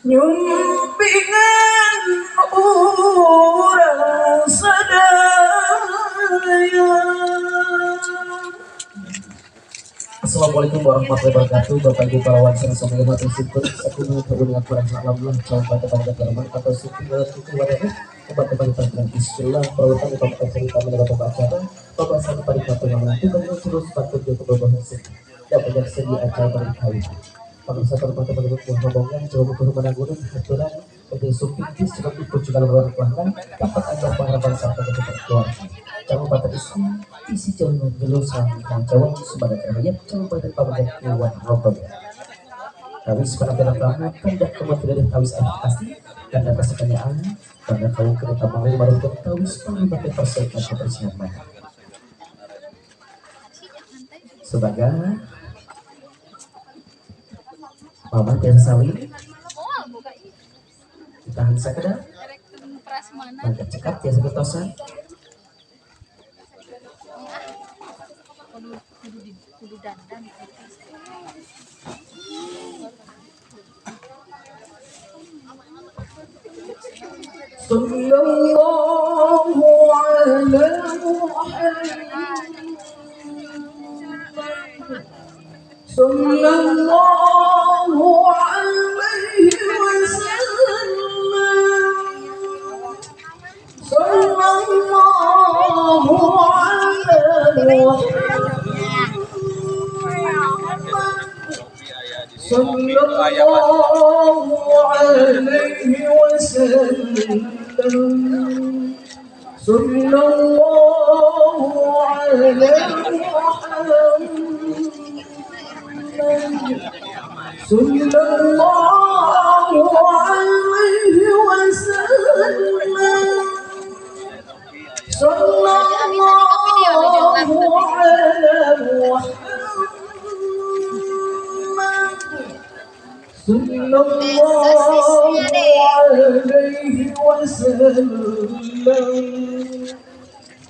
nyumpingan urang sadaya. Assalamualaikum warahmatullahi wabarakatuh. Bapak Ibu para wanita sama yang mati syukur aku mengucapkan kurang alhamdulillah coba kepada teman atau syukur wadahnya teman-teman tentang istilah perawatan di tempat cerita mendapat acara pembahasan pada kata yang nanti kemudian terus patut untuk berbahasa dan menyaksikan di acara berkali pemirsa teman-teman menghubungkan jauh ke rumah nanggunan aturan untuk supintis juga ikut juga luar pelanggan dapat ajar pengharapan sampai ke tempat keluarga Kabupaten isi jalan gelosan dan Jawa sebagai rakyat Kabupaten Pamulang Keluar Rombongan. Kawis penampilan kamu hendak kementerian kawis edukasi dan data sekanyaan pada kaum kereta malu baru kawis pengamatan persekat kebersihan mana. Sebagai Mama dan Sawi ditahan saja maka cekap ya sebetosan kudu dandan sallallahu alaihi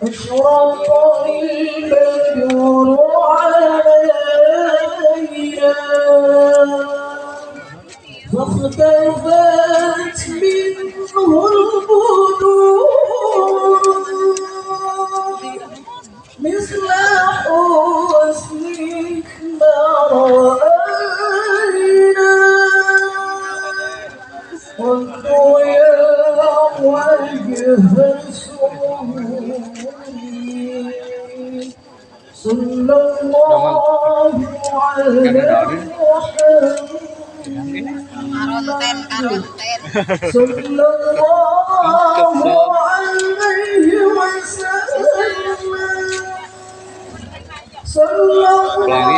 أشرق البدر علينا فاختفت منه البدور مثل حسنك ما رأينا والضياء وجه صلى الله عليه صلى الله عليه وسلم صلى الله